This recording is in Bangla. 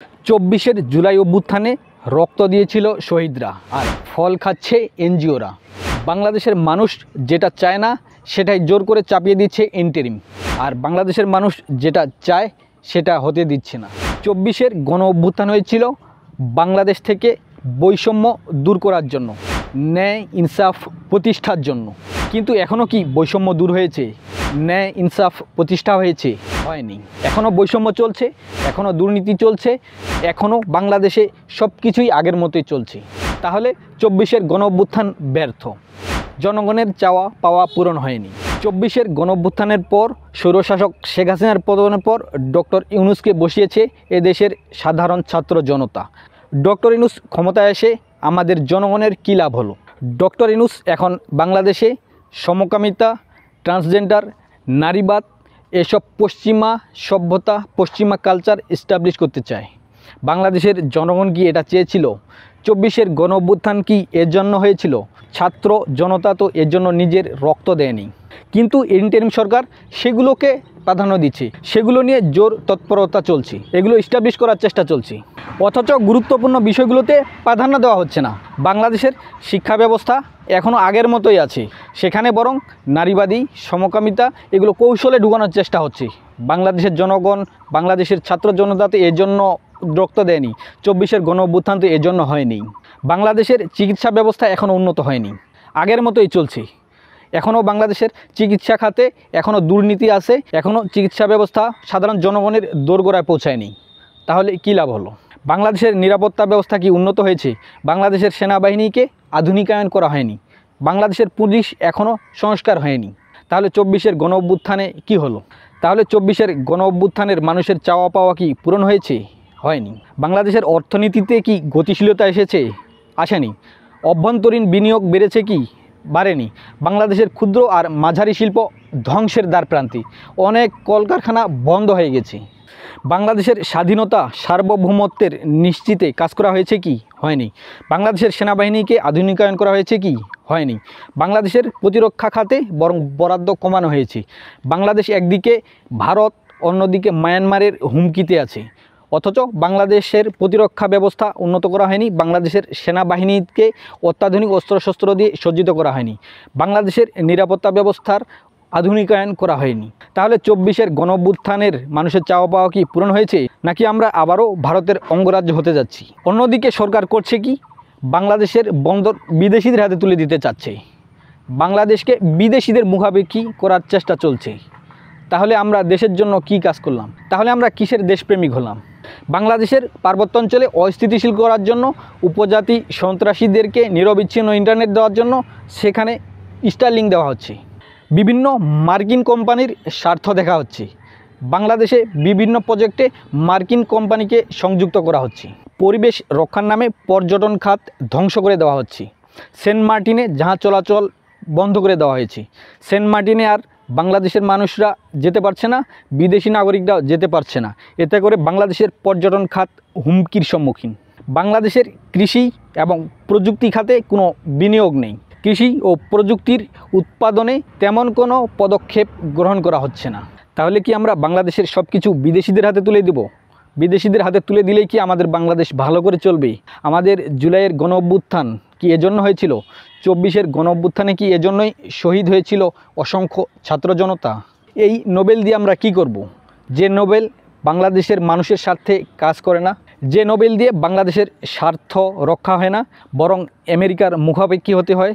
24 জুলাই অভ্যুত্থানে রক্ত দিয়েছিল শহীদরা, আর ফল খাচ্ছে এনজিওরা। বাংলাদেশের মানুষ যেটা চায় না সেটাই জোর করে চাপিয়ে দিচ্ছে ইন্টারিম, আর বাংলাদেশের মানুষ যেটা চায় সেটা হতে দিচ্ছে না। 24 গণ অভ্যুত্থান হয়েছিল বাংলাদেশ থেকে বৈষম্য দূর করার জন্য, ন্যায় ইনসাফ প্রতিষ্ঠার জন্য। কিন্তু এখনও কি বৈষম্য দূর হয়েছে? ন্যায় ইনসাফ প্রতিষ্ঠা হয়েছে? হয়নি। এখনও বৈষম্য চলছে, এখনও দুর্নীতি চলছে, এখনও বাংলাদেশে সব কিছুই আগের মতোই চলছে। তাহলে 24 গণ অভ্যুত্থান ব্যর্থ, জনগণের চাওয়া পাওয়া পূরণ হয়নি। 24 গণ অভ্যুত্থানের পর স্বৈরশাসক শেখ হাসিনার পতনের পর ডক্টর ইউনূসকে বসিয়েছে এদেশের সাধারণ ছাত্র জনতা। ডক্টর ইউনূস ক্ষমতায় এসে আমাদের জনগণের কী লাভ হলো? ডক্টর ইউনূস এখন বাংলাদেশে সমকামিতা, ট্রান্সজেন্ডার, নারীবাদ এসব পশ্চিমা সভ্যতা, পশ্চিমা কালচার এস্টাবলিশ করতে চায়। বাংলাদেশের জনগণ কি এটা চেয়েছিল? 24 গণ অভ্যুত্থান কি এর জন্য হয়েছিল? ছাত্র জনতা তো এর জন্য নিজের রক্ত দেয়নি, কিন্তু ইন্টারিম সরকার সেগুলোকে প্রাধান্য দিচ্ছে, সেগুলো নিয়ে জোর তৎপরতা চলছে, এগুলো এস্টাবলিশ করার চেষ্টা চলছে। অথচ গুরুত্বপূর্ণ বিষয়গুলোতে প্রাধান্য দেওয়া হচ্ছে না। বাংলাদেশের শিক্ষা ব্যবস্থা এখনও আগের মতোই আছে, সেখানে বরং নারীবাদী, সমকামিতা এগুলো কৌশলে ঢুকানোর চেষ্টা হচ্ছে। বাংলাদেশের জনগণ, বাংলাদেশের ছাত্র জনতা তো এর জন্য রক্ত দেয়নি, 24 গণ অভ্যুত্থান তো এর জন্য হয়নি। বাংলাদেশের চিকিৎসা ব্যবস্থা এখনও উন্নত হয়নি, আগের মতোই চলছে। এখনও বাংলাদেশের চিকিৎসা খাতে এখনও দুর্নীতি আছে, এখনও চিকিৎসা ব্যবস্থা সাধারণ জনগণের দোরগোড়ায় পৌঁছায়নি। তাহলে কী লাভ হলো? বাংলাদেশের নিরাপত্তা ব্যবস্থা কি উন্নত হয়েছে? বাংলাদেশের সেনাবাহিনীকে আধুনিকায়ন করা হয়নি, বাংলাদেশের পুলিশ এখনও সংস্কার হয়নি। তাহলে 24 গণ অভ্যুত্থানে কী হলো? তাহলে 24 গণ অভ্যুত্থানের মানুষের চাওয়া পাওয়া কি পূরণ হয়েছে? হয়নি। বাংলাদেশের অর্থনীতিতে কি গতিশীলতা এসেছে? আসেনি। অভ্যন্তরীণ বিনিয়োগ বেড়েছে কি? বাড়েনি। বাংলাদেশের ক্ষুদ্র আর মাঝারি শিল্প ধ্বংসের দ্বারপ্রান্তে, অনেক কলকারখানা বন্ধ হয়ে গেছে। বাংলাদেশের স্বাধীনতা, সার্বভৌমত্বের নিশ্চিতে কাজ করা হয়েছে কি? হয়নি। বাংলাদেশের সেনাবাহিনীকে আধুনিকায়ন করা হয়েছে কি? হয়নি। বাংলাদেশের প্রতিরক্ষা খাতে বরং বরাদ্দ কমানো হয়েছে। বাংলাদেশ একদিকে ভারত, অন্যদিকে মায়ানমারের হুমকিতে আছে, অথচ বাংলাদেশের প্রতিরক্ষা ব্যবস্থা উন্নত করা হয়নি, বাংলাদেশের সেনাবাহিনীকে অত্যাধুনিক অস্ত্রশস্ত্র দিয়ে সজ্জিত করা হয়নি, বাংলাদেশের নিরাপত্তা ব্যবস্থার আধুনিকায়ন করা হয়নি। তাহলে 24 গণ অভ্যুত্থানের মানুষের চাওয়া পাওয়া কি পূরণ হয়েছে, নাকি আমরা আবারও ভারতের অঙ্গরাজ্য হতে যাচ্ছি? অন্যদিকে সরকার করছে কি? বাংলাদেশের বন্দর বিদেশিদের হাতে তুলে দিতে চাচ্ছে, বাংলাদেশকে বিদেশিদের মুখাপেক্ষী করার চেষ্টা চলছে। তাহলে আমরা দেশের জন্য কি কাজ করলাম? তাহলে আমরা কিসের দেশপ্রেমিক হলাম? বাংলাদেশের পার্বত্য অঞ্চলে অস্থিতিশীল করার জন্য, উপজাতি সন্ত্রাসীদেরকে নিরবিচ্ছিন্ন ইন্টারনেট দেওয়ার জন্য সেখানে স্টারলিংক দেওয়া হচ্ছে, বিভিন্ন মার্কিন কোম্পানির স্বার্থ দেখা হচ্ছে, বাংলাদেশে বিভিন্ন প্রজেক্টে মার্কিন কোম্পানিকে সংযুক্ত করা হচ্ছে, পরিবেশ রক্ষার নামে পর্যটন খাত ধ্বংস করে দেওয়া হচ্ছে, সেন্ট মার্টিনে জাহাজ চলাচল বন্ধ করে দেওয়া হয়েছে, সেন্ট মার্টিনে আর বাংলাদেশের মানুষরা যেতে পারছে না, বিদেশি নাগরিকরাও যেতে পারছে না। এতে করে বাংলাদেশের পর্যটন খাত হুমকির সম্মুখীন। বাংলাদেশের কৃষি এবং প্রযুক্তি খাতে কোনো বিনিয়োগ নেই, কৃষি ও প্রযুক্তির উৎপাদনে তেমন কোনো পদক্ষেপ গ্রহণ করা হচ্ছে না। তাহলে কি আমরা বাংলাদেশের সব কিছু বিদেশিদের হাতে তুলে দেব? বিদেশিদের হাতে তুলে দিলেই কি আমাদের বাংলাদেশ ভালো করে চলবে? আমাদের জুলাইয়ের গণ অভ্যুত্থান কি এজন্য হয়েছিল? 24 গণ অভ্যুত্থানে কি এজন্যই শহীদ হয়েছিল অসংখ্য ছাত্র জনতা? এই নোবেল দিয়ে আমরা কি করব? যে নোবেল বাংলাদেশের মানুষের স্বার্থে কাজ করে না, যে নোবেল দিয়ে বাংলাদেশের স্বার্থ রক্ষা হয় না, বরং আমেরিকার মুখাপেক্ষী হতে হয়।